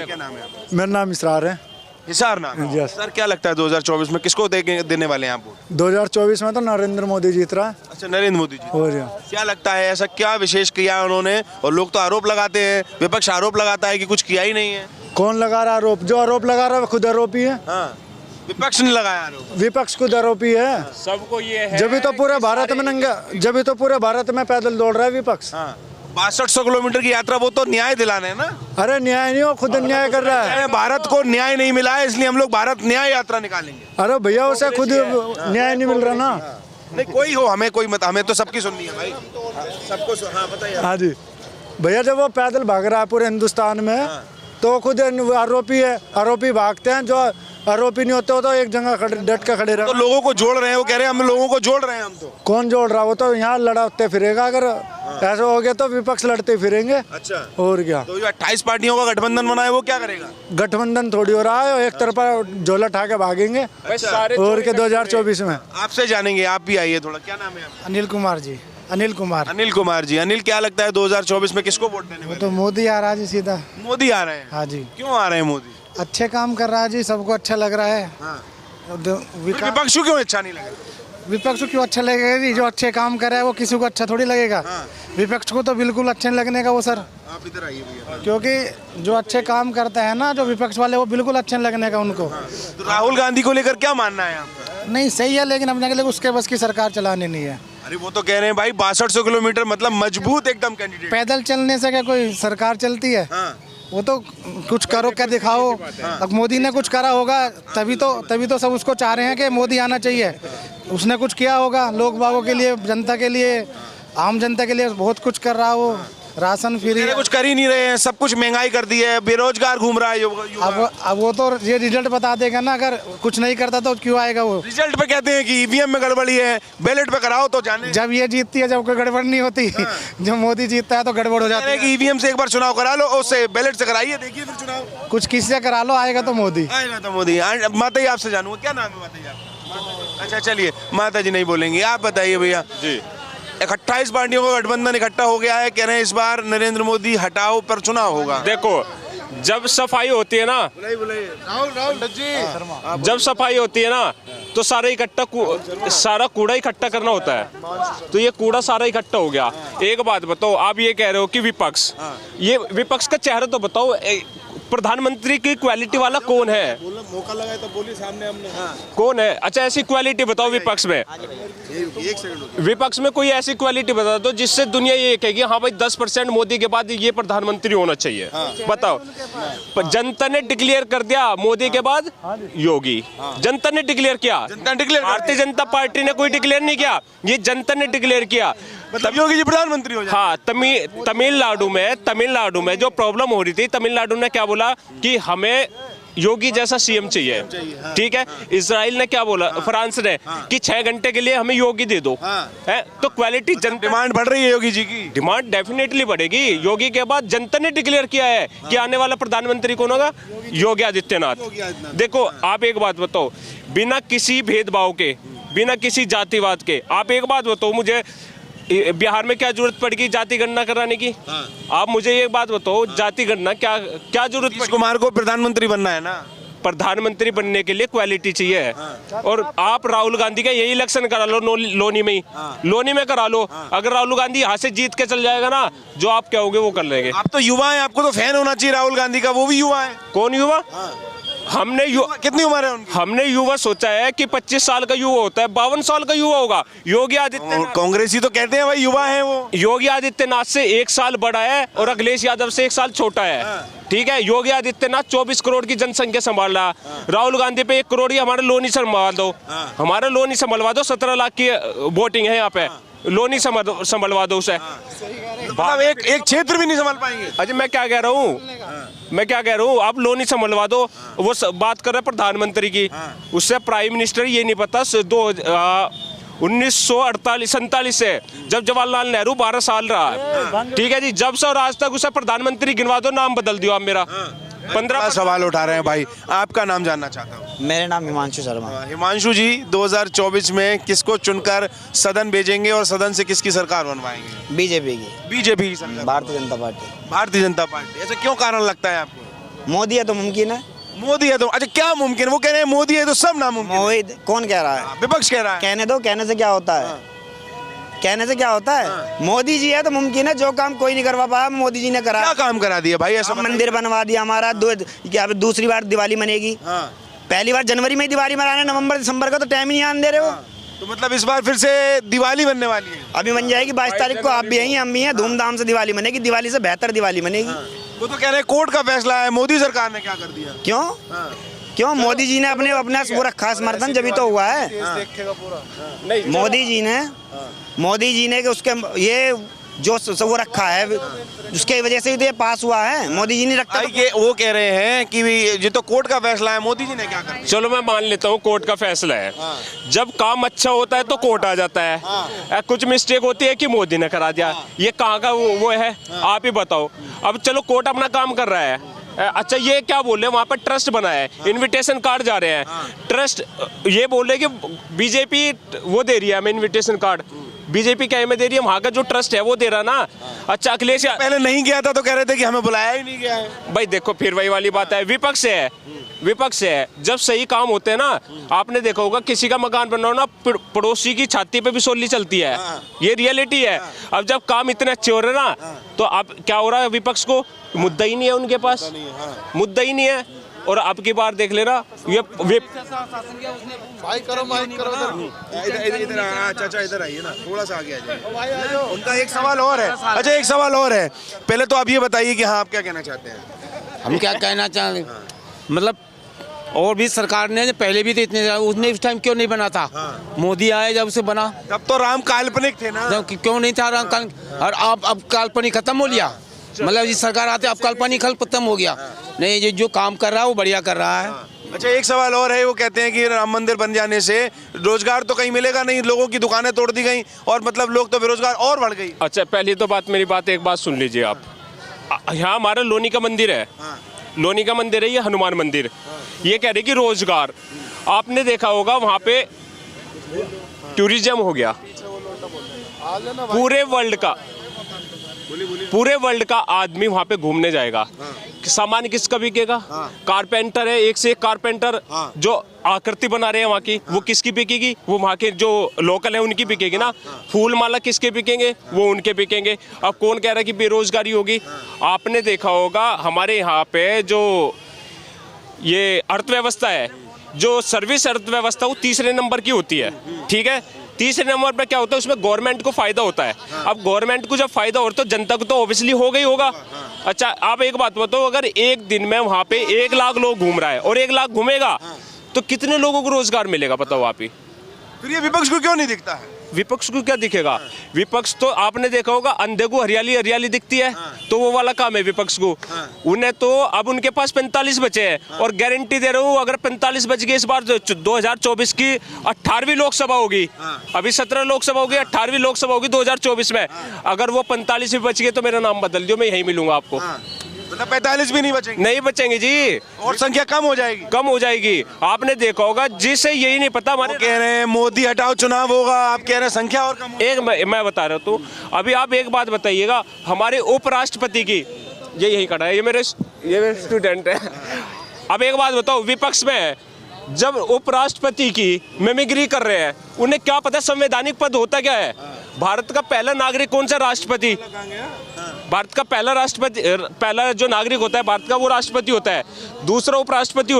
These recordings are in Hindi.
क्या नाम है आपका? मेरा नाम इसरार है। हिसार नाम है। यस। सर क्या लगता है 2024 में किसको देने वाले हैं आप वोट? 2024 में तो नरेंद्र मोदी जीत रहा है। अच्छा, नरेंद्र मोदी जी। और क्या लगता है ऐसा क्या विशेष किया है उन्होंने? और लोग तो आरोप लगाते हैं, विपक्ष आरोप लगाता है कि कुछ किया ही नहीं है। कौन लगा रहा आरोप? जो आरोप लगा रहा है वो खुद आरोपी है। हाँ, विपक्ष ने लगाया आरोप। विपक्ष खुद आरोपी है। सबको ये है जब भी तो पूरे भारत में जब भी तो पूरे भारत में पैदल दौड़ रहा है विपक्ष। हाँ, 6200 किलोमीटर की यात्रा, वो तो न्याय दिलाने है ना। अरे न्याय नहीं हो, खुद अन्याय कर रहा है। भारत को न्याय नहीं मिला है, इसलिए हम लोग भारत न्याय यात्रा निकालेंगे। अरे भैया उसे खुद न्याय नहीं मिल रहा ना। नहीं कोई हो, हमें कोई मत, हमें तो सबकी सुननी है भाई, सबको हाँ बताइए। हाँ जी भैया, जब वो पैदल भाग रहा है पूरे हिंदुस्तान में तो खुद आरोपी है। आरोपी भागते हैं, जो आरोपी नहीं होते हो तो एक जगह डट के खड़े रहे। तो लोगों को जोड़ रहे हैं, वो कह रहे हैं हम लोगों को जोड़ रहे हैं। हम तो कौन जोड़ रहा? वो तो यहाँ लड़ते फिरेगा। अगर ऐसा हो गया तो विपक्ष लड़ते फिरेंगे। अच्छा, और क्या? तो जो 28 पार्टियों का गठबंधन बना है वो क्या करेगा? गठबंधन थोड़ी हो रहा है, एक तरफा झोला उठा के भागेंगे। और के 2024 में आपसे जानेंगे, आप भी आइए थोड़ा। क्या नाम है आपका? अनिल कुमार जी। अनिल कुमार। अनिल कुमार जी। अनिल, क्या लगता है 2024 में किसको वोट देने वो वाले? तो मोदी आ रहा है जी सीधा। मोदी आ रहे हैं। हाँ जी। क्यों आ रहे हैं मोदी? अच्छे काम कर रहा है जी, सबको अच्छा लग रहा है। हाँ। विकास विपक्ष को क्यों अच्छा नहीं लगा? विपक्ष को क्यों अच्छा लगेगा जी? जो अच्छे काम कर रहा है वो किसी को अच्छा थोड़ी लगेगा। हाँ। विपक्ष को तो बिल्कुल अच्छे नहीं लगने का वो सर, आप इधर आइए भैया। क्योंकि जो अच्छे काम करते हैं ना जो विपक्ष वाले, वो बिल्कुल अच्छे नहीं लगने का उनको। तो राहुल गांधी को लेकर क्या मानना है आपका? नहीं सही है, लेकिन अपने के लिए उसके बस की सरकार चलानी नहीं है। अरे वो तो कह रहे हैं भाई 6200 किलोमीटर, मतलब मजबूत एकदम कैंडिडेट। पैदल चलने से क्या कोई सरकार चलती है? हाँ। वो तो कुछ करो क्या दिखाओ। अब मोदी ने कुछ करा होगा तभी तो सब उसको चाह रहे हैं कि मोदी आना चाहिए। उसने कुछ किया होगा लोग बागों के लिए, जनता के लिए, आम जनता के लिए बहुत कुछ कर रहा हो। राशन फ्री, कुछ कर ही नहीं रहे हैं, सब कुछ महंगाई कर दी है, बेरोजगार घूम रहा है युवा। अब वो तो ये रिजल्ट बता देगा ना। अगर कुछ नहीं करता तो क्यों आएगा वो? रिजल्ट पे कहते हैं कि ईवीएम में गड़बड़ी है, बैलेट पे कराओ तो जाने। जब ये जीतती है, जब कोई गड़बड़ नहीं होती। जब मोदी जीतता है तो गड़बड़ हो जाती है। ईवीएम से एक बार चुनाव करा लो, उससे बैलेट से कराइए, देखिए फिर चुनाव। कुछ किसी से करा लो, आएगा तो मोदी। आएगा तो मोदी। माता जी आपसे जानूंगा, क्या नाम है माता जी आपका? अच्छा चलिए, माता जी नहीं बोलेंगे, आप बताइए भैया जी। 28 पार्टियों का गठबंधन इकट्ठा हो गया है, कह रहे हैं इस बार नरेंद्र मोदी हटाओ पर चुनाव होगा। देखो, जब सफाई होती है ना, जब सफाई होती है ना तो सारा कूड़ा इकट्ठा करना होता है। तो ये कूड़ा सारा इकट्ठा हो गया। एक बात बताओ, आप ये कह रहे हो कि विपक्ष, ये विपक्ष का चेहरा तो बताओ, प्रधानमंत्री की क्वालिटी वाला कौन है? मौका लगा तो बोलिए सामने हमने। कौन है? अच्छा, ऐसी क्वालिटी बताओ विपक्ष में। एक सेकंड। विपक्ष में कोई ऐसी क्वालिटी बता दो जिससे दुनिया ये कहेगी हाँ भाई 10% मोदी के बाद ये प्रधानमंत्री होना चाहिए। बताओ। जनता ने डिक्लेयर कर दिया मोदी के बाद योगी। जनता ने डिक्लेयर किया। भारतीय जनता पार्टी ने कोई डिक्लेयर नहीं किया, ये जनता ने डिक्लेयर किया। मतलब योगी जी प्रधानमंत्री हो जाए। हाँ, तमिलनाडु में जो प्रॉब्लम हो रही थी, तमिलनाडु ने क्या बोला कि हमें योगी जैसा सीएम चाहिए। ठीक है। इजराइल ने क्या बोला, फ्रांस ने, कि 6 घंटे के लिए हमें योगी दे दो। है तो क्वालिटी, डिमांड बढ़ रही है योगी जी की। डिमांड डेफिनेटली बढ़ेगी। योगी के बाद जनता ने डिक्लेयर किया है कि आने वाला प्रधानमंत्री कौन होगा? योगी आदित्यनाथ। देखो, आप एक बात बताओ, बिना किसी भेदभाव के, बिना किसी जातिवाद के, आप एक बात बताओ मुझे, बिहार में क्या जरूरत पड़ेगी जाति गणना कराने की? आप मुझे ये बात बताओ, जाति गणना क्या जरूरत पड़ेगी? कुमार को प्रधानमंत्री बनना है ना। प्रधानमंत्री बनने के लिए क्वालिटी चाहिए। और आप राहुल गांधी का यही इलेक्शन करा लो लोनी में ही। लोनी में करा लो। अगर राहुल गांधी यहाँ से जीत के चल जाएगा ना, जो आप कहोगे वो कर लेंगे। आप तो युवा हैं, आपको तो फैन होना चाहिए राहुल गांधी का। वो भी युवा है। कौन युवा? हमने कितनी उम्र है उनकी? हमने युवा सोचा है कि 25 साल का युवा होता है, 52 साल का युवा होगा। योगी आदित्यनाथ, कांग्रेसी तो कहते हैं भाई युवा है वो। योगी आदित्यनाथ से 1 साल बड़ा है और अखिलेश यादव से 1 साल छोटा है। ठीक है। योगी आदित्यनाथ 24 करोड़ की जनसंख्या संभाल रहा। राहुल गांधी पे 1 करोड़ ही हमारा लोन ही संभाल दो। हमारा लोन ही संभलवा दो। 17 लाख की वोटिंग है यहाँ पे, लोन ही संभलवा दो उसे। मतलब एक क्षेत्र भी नहीं संभाल पाएंगे। अजय मैं क्या कह रहा हूँ, आप लोन ही संभलवा दो। वो बात कर रहे हैं प्रधानमंत्री की, उससे प्राइम मिनिस्टर ये नहीं पता 1947 से जब जवाहरलाल नेहरू 12 साल रहा। ठीक है जी, जब से और आज तक उसे प्रधानमंत्री गिनवा दो, नाम बदल दियो आप मेरा। 15 सवाल उठा रहे हैं भाई, आपका नाम जानना चाहता हूँ। मेरा नाम हिमांशु शर्मा। हिमांशु जी, 2024 में किसको चुनकर सदन भेजेंगे और सदन से किसकी सरकार बनवाएंगे? बीजेपी की। बीजेपी की सरकार। भारतीय जनता पार्टी। भारतीय जनता पार्टी। ऐसा क्यों कारण लगता है आपको? मोदी है तो मुमकिन है। मोदी है तो अच्छा क्या मुमकिन, वो कह रहे हैं मोदी है तो सब नामुमकिन है। मोदी कौन कह रहा है? विपक्ष कह रहा है। कहने दो, कहने से क्या होता है? कहने से क्या होता है? मोदी जी है तो मुमकिन है। जो काम कोई नहीं करवा पाया मोदी जी ने करा। क्या काम करा दिया भाई ऐसा? मंदिर बनवा दिया हमारा। क्या दूसरी बार दिवाली मनेगी? पहली बार जनवरी में ही दिवाली मनाना, नवंबर दिसंबर का तो टाइम ही नहीं आने दे रहे हो। तो मतलब इस बार फिर से दिवाली बनने वाली है। अभी बन जाएगी 22 तारीख को। आप भी यहीं, हम भी हैं। धूमधाम से दिवाली मनेगी। दिवाली से बेहतर दिवाली मनेगी। वो तो कह रहे हैं कोर्ट का फैसला है, मोदी सरकार ने क्या कर दिया। क्यों? क्यों? मोदी जी ने अपने अपना वो रखा समर्थन, जब तो हुआ है। मोदी जी ने उसके ये जो वो रखा है, उसके वजह से ही तो ये पास हुआ है। मोदी जी ने रखा। ये वो कह रहे हैं कि ये तो कोर्ट का फैसला है, मोदी जी ने क्या कर दिया। चलो मैं मान लेता हूँ कोर्ट का फैसला है। जब काम अच्छा होता है तो कोर्ट आ जाता है। कुछ मिस्टेक होती है कि मोदी ने करा दिया। ये कहाँ का वो है, आप ही बताओ। अब चलो कोर्ट अपना काम कर रहा है। अच्छा ये क्या बोल रहे हैं, वहाँ पर ट्रस्ट बना है, इनविटेशन कार्ड जा रहे हैं। ट्रस्ट ये बोल रहे हैं कि बीजेपी वो दे रही है हमें इनविटेशन कार्ड। बीजेपी क्या हमें दे रही है, वहाँ का जो ट्रस्ट है वो दे रहा ना। अच्छा अखिलेश पहले नहीं गया था तो कह रहे थे कि हमें बुलाया ही नहीं गया है। भाई देखो फिर वही वाली बात है, विपक्ष है। विपक्ष है, जब सही काम होते हैं ना, आपने देखा होगा किसी का मकान बन रहा हो ना, पड़ोसी की छाती पे भी सोली चलती है। ये रियलिटी है। अब जब काम इतने अच्छे हो रहे ना, तो अब क्या हो रहा है, विपक्ष को मुद्दा ही नहीं है, उनके पास मुद्दा ही नहीं है। और अब की बार देख लेना ये भाई करो माइक करो इधर चाचा इधर आइए ना, थोड़ा सा आगे आ जाइए। उनका एक सवाल और है। अच्छा एक सवाल और है, पहले तो आप ये बताइए कि हाँ आप क्या कहना चाहते हैं। हम क्या कहना चाहें, मतलब और भी सरकार ने पहले भी तो इतने, उसने उस टाइम क्यों नहीं बना था? मोदी आए जब से बना, तब तो राम काल्पनिक थे ना। जब क्यों नहीं था राम और अब काल्पनिक खत्म हो लिया। मतलब ये सरकार आते अब काल्पनिक खत्म हो गया। नहीं, ये जो काम कर रहा है वो बढ़िया कर रहा है। अच्छा एक सवाल और है, वो कहते हैं कि राम मंदिर बन जाने से रोजगार तो कहीं मिलेगा नहीं, लोगों की दुकानें तोड़ दी गई और मतलब लोग तो बेरोजगार और बढ़ गई। अच्छा पहली तो बात, मेरी बात एक बात सुन लीजिए आप। यहाँ हमारा लोनी का मंदिर है, लोनी का मंदिर है, ये हनुमान मंदिर। ये कह रहे कि रोजगार, आपने देखा होगा वहाँ पे टूरिज्म हो गया पूरे वर्ल्ड का आदमी वहाँ पे घूमने जाएगा। सामान किसका बिकेगा? कारपेंटर है, एक से एक कारपेंटर जो आकृति बना रहे हैं वहाँ की, वो किसकी बिकेगी? वो वहाँ के जो लोकल है उनकी बिकेगी ना। फूल माला किसके बिकेंगे? वो उनके बिकेंगे। अब कौन कह रहा है कि बेरोजगारी होगी? आपने देखा होगा हमारे यहाँ पे जो ये अर्थव्यवस्था है, जो सर्विस अर्थव्यवस्था, वो तीसरे नंबर की होती है। ठीक है, तीसरे नंबर पर क्या होता है, उसमें गवर्नमेंट को फायदा होता है। अब गवर्नमेंट को जब फायदा हो तो जनता को तो ऑब्वियसली हो गई होगा। अच्छा आप एक बात बताओ, अगर एक दिन में वहाँ पे 1 लाख लोग घूम रहा है और 1 लाख घूमेगा तो कितने लोगों को रोजगार मिलेगा बताओ आप ही। फिर ये विपक्ष को क्यों नहीं दिखता है? विपक्ष को क्या दिखेगा? विपक्ष तो आपने देखा होगा अंधे को हरियाली हरियाली दिखती है, तो वो वाला काम है विपक्ष को। उन्हें तो अब उनके पास 45 बचे हैं और गारंटी दे रहा हूँ, अगर 45 बच गए इस बार 2024 की 18वीं लोकसभा होगी। अभी 17 लोकसभा होगी, 18वीं लोकसभा होगी 2024 में। अगर वो 45 भी बच गए तो मेरा नाम बदल दियो, मैं यहीं मिलूंगा आपको। मतलब 45 भी नहीं बचेंगे? नहीं बचेंगे जी, और संख्या कम हो जाएगी। कम हो जाएगी। आपने देखा होगा, जिसे यही नहीं पता, हमारे कह रहे हैं मोदी हटाओ चुनाव होगा, आप कह रहे हैं संख्या और कम। एक मैं बता रहा हूँ, अभी आप एक बात बताइएगा, हमारे उपराष्ट्रपति की, ये यही खड़ा है, ये मेरे स्टूडेंट है। अब एक बात बताओ, विपक्ष में जब उपराष्ट्रपति की मिमिक्री कर रहे हैं, उन्हें क्या पता संवैधानिक पद होता क्या है? भारत का पहला नागरिक कौन सा राष्ट्रपति? भारत का पहला जो नागरिक होता है भारत का, वो राष्ट्रपति होता है। दूसरा उपराष्ट्रपति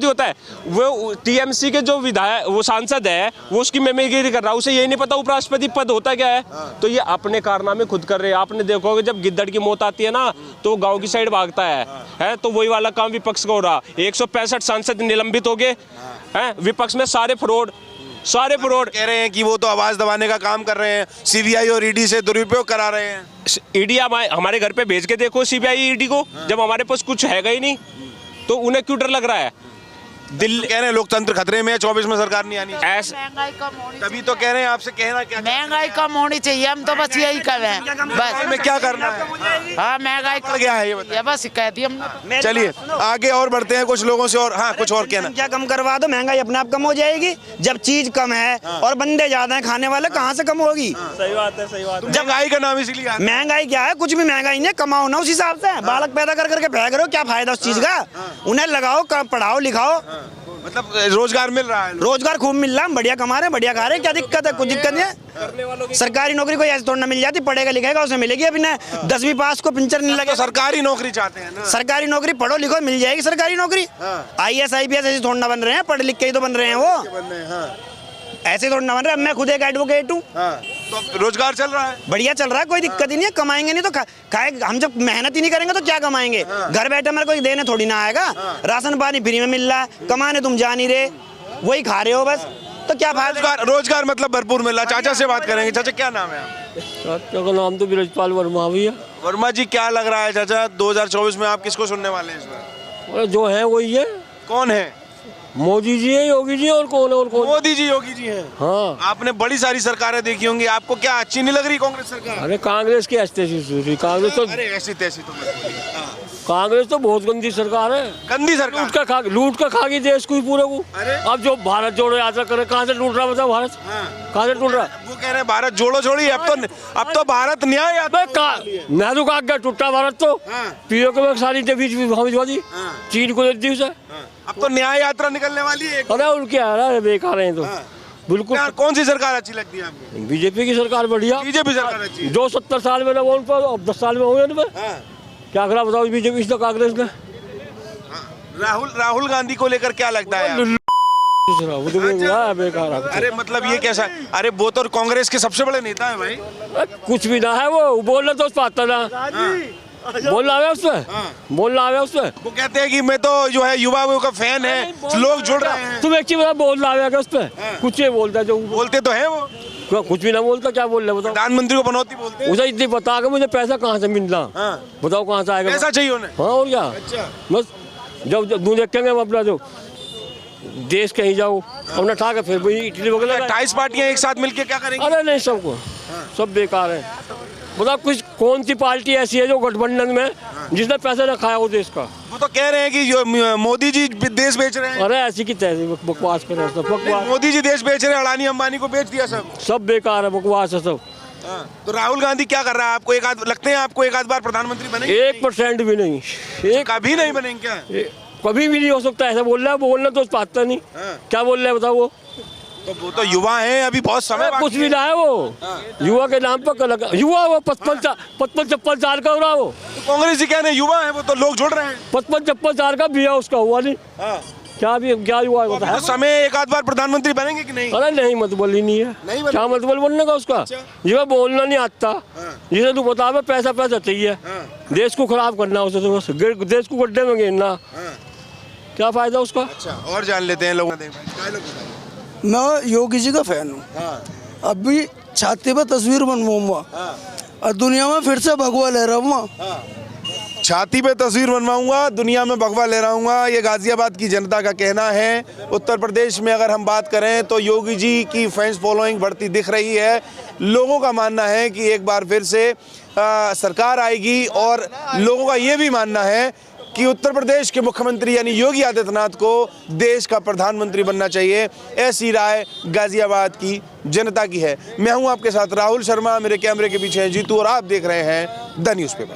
होता है। वो टीएमसी के जो विधायक, वो सांसद है, वो उसकी मिमिक्री कर रहा है, उसे यही नहीं पता उपराष्ट्रपति पद होता क्या है। तो ये अपने कारनामे खुद कर रहे हैं। आपने देखोगे जब गिद्दड़ की मौत आती है ना, तो गांव की साइड भागता है। तो वही वाला काम विपक्ष का हो रहा। 165 सांसद निलंबित हो गए हैं विपक्ष में, सारे फ्रॉड कह रहे हैं कि वो तो आवाज दबाने का काम कर रहे हैं, सीबीआई और ईडी से दुरुपयोग करा रहे हैं। ईडी हमारे घर पे भेज के देखो सीबीआई ईडी को, जब हमारे पास कुछ हैगा ही नहीं, तो उन्हें क्यों डर लग रहा है? दिल्ली कह रहे हैं लोकतंत्र खतरे में है, 24 में सरकार नहीं आनी चाहिए। ऐसा महंगाई कम होनी तभी तो कह रहे हैं आपसे, कहना क्या महंगाई कम होनी चाहिए, हम तो बस यही कहें बस। में क्या करना है? हाँ महंगाई बढ़ गया है ये बताइए। ये बस कह दी हमने। चलिए आगे और बढ़ते हैं कुछ लोगों से, और हाँ कुछ और कहना। क्या कम करवा दो, महंगाई अपने आप कम हो जाएगी। जब चीज कम है और बंदे ज्यादा हैं खाने वाले, कहाँ से कम होगी? सही बात है, सही बात है। महंगाई का नाम इसलिए आता है। महंगाई क्या है? कुछ भी महंगाई नहीं है, कमाओ ना उस हिसाब से। बालक पैदा कर करके फेंक रहे हो, क्या फायदा उस चीज का? उन्हें लगाओ, पढ़ाओ लिखाओ, मतलब रोजगार मिल रहा है, रोजगार खूब मिल रहा है, बढ़िया कमा रहे हैं, बढ़िया खा रहे हैं, क्या दिक्कत है? कुछ दिक्कत नहीं है। सरकारी नौकरी कोई ऐसे थोड़ा ना मिल जाती, पढ़ेगा लिखेगा उसे मिलेगी। अभी ना 10वीं पास को पिंचर नहीं तो लगे। सरकारी नौकरी चाहते हैं ना। सरकारी नौकरी पढ़ो लिखो मिल जाएगी सरकारी नौकरी। IAS IPS ऐसे थोड़ा ना बन रहे हैं, पढ़ लिख के ही तो बन रहे हैं वो, ऐसे थोड़ा ना बन रहे हैं। मैं खुद एक एडवोकेट हूँ। तो रोजगार चल रहा है, बढ़िया चल रहा है, कोई दिक्कत ही नहीं है। कमाएंगे नहीं तो खाए, हम जब मेहनत ही नहीं करेंगे तो क्या कमाएंगे? घर बैठे मेरे कोई देने थोड़ी ना आएगा। राशन पानी फ्री में मिल रहा है, कमाने तुम जा नहीं रहे, वही खा रहे हो बस, तो क्या फायदा? रोजगार मतलब भरपूर मिल रहा है। चाचा से बात करेंगे। चाचा क्या नाम है आपका? चाचा का नाम तो ब्रजपाल वर्मा भैया। वर्मा जी क्या लग रहा है चाचा, 2024 में आप किसको सुनने वाले हैं इस बार? और जो है वही है, कौन है? मोदी जी है, योगी जी, और कौन है? और कौन? मोदी जी, योगी जी हैं। हाँ। आपने बड़ी सारी सरकारें देखी होंगी, आपको क्या अच्छी नहीं लग रही कांग्रेस सरकार? अरे कांग्रेस की ऐसी कांग्रेस तो अरे ऐसी तैसी तो मत बोलिए। कांग्रेस तो बहुत गंदी सरकार है। गंदी सरकार लूट का खा गई देश को ही पूरे को। अरे। अब जो भारत जोड़ो यात्रा करे, कहाँ से लूट रहा बताओ? भारत कहाँ से लूट रहा? वो कह रहे हैं भारत जोड़ो छोड़िए, अब तो भारत न्याय आता है। नेहरू का आज्ञा टूटा भारत तो पीओ के सारी बीच भिजवा दी, चीन को दे दी उसे। अब तो न्याय यात्रा निकलने वाली है। अरे उनके आ रहा है, बेकार है तो बिल्कुल। यार कौन सी सरकार अच्छी लगती है आपको? बीजेपी की सरकार बढ़िया। बीजेपी सरकार अच्छी है। जो 70 साल में ना वो उनको, अब 10 साल में हो गए ना। क्या करा बताओ बीजेपी से कांग्रेस ने? राहुल गांधी को लेकर क्या लगता है? वो तो बेकार है। अरे मतलब ये कैसा? अरे वो तो कांग्रेस के सबसे बड़े नेता है भाई। कुछ भी ना है, वो बोलना तो पाता ना, बोलना आवे उसमें, बोलना आवे उसमें। वो कहते हैं कि मैं तो जो है युवाओं का फैन है, लोग जुड़ रहे हैं। तुम एक चीज बता, बोलना आवेगा उस पर? कुछ नहीं बोलता, जो बोलते तो है वो, कुछ भी ना बोलता। क्या बोल रहे बताओ? प्रधानमंत्री को बनौती बोलते हैं। उसे इतनी बता के मुझे पैसा कहाँ से मिलना, बताओ कहाँ से आएगा? पैसा चाहिए उन्हें। हाँ और क्या। बस जब देखेंगे हम अपना जो देश कहीं जाओ अपना ठा के फिर वही इटली वगैरह। 28 पार्टियां एक साथ मिलकर क्या करेंगी? अरे नहीं, सबको सब बेकार है। बताओ कुछ कौन सी पार्टी ऐसी है जो गठबंधन में जिसने पैसा ना खाया हो देश का? वो तो कह रहे हैं कि मोदी जी देश बेच रहे हैं। अरे ऐसी की तैसी बकवास कर रहे हैं सब, बकवास। मोदी जी देश बेच रहे हैं, अडानी अंबानी को बेच दिया सब बेकार है, बकवास है सब। तो राहुल गांधी क्या कर रहा है? आपको लगते हैं आपको एक आध बार प्रधानमंत्री बनेंगे? 1% भी नहीं, कभी नहीं बनेंगे क्या? कभी भी नहीं हो सकता। ऐसा बोल रहा है, बोलना तो पाता नहीं। क्या बोल रहे हैं बताओ? वो तो युवा हैं, अभी बहुत समय कुछ भी ना है वो, युवा के नाम पर युवा वो 55-56 साल का हो रहा। वो कांग्रेस जी कहने युवा है, वो तो लोग जुड़ रहे हैं। 55-56 साल का भी है, उसका हुआ नहीं। क्या हुआ है तो समय एक आध बार प्रधानमंत्री बनेंगे कि नहीं? अरे नहीं, मतबल ही नहीं है। क्या मतबल बनने का उसका? जिसे बोलना नहीं आता, जिसे तू बता पैसा चाहिए, देश को खराब करना उसे, तो बस देश को गड्ढे में घेरना, क्या फायदा उसका? अच्छा और जान लेते हैं लोगों। मैं योगी जी का फैन हूँ। अभी छाती पे तस्वीर बनवाऊंगा और दुनिया में फिर से भगवा लहराऊंगा। छाती पे तस्वीर बनवाऊंगा, दुनिया में भगवा लहराऊंगा, ये गाजियाबाद की जनता का कहना है। उत्तर प्रदेश में अगर हम बात करें तो योगी जी की फैंस फॉलोइंग बढ़ती दिख रही है। लोगों का मानना है कि एक बार फिर से सरकार आएगी, और लोगों का ये भी मानना है कि उत्तर प्रदेश के मुख्यमंत्री यानी योगी आदित्यनाथ को देश का प्रधानमंत्री बनना चाहिए। ऐसी राय गाजियाबाद की जनता की है। मैं हूं आपके साथ राहुल शर्मा, मेरे कैमरे के पीछे हैं जीतू, और आप देख रहे हैं द न्यूज़पेपर।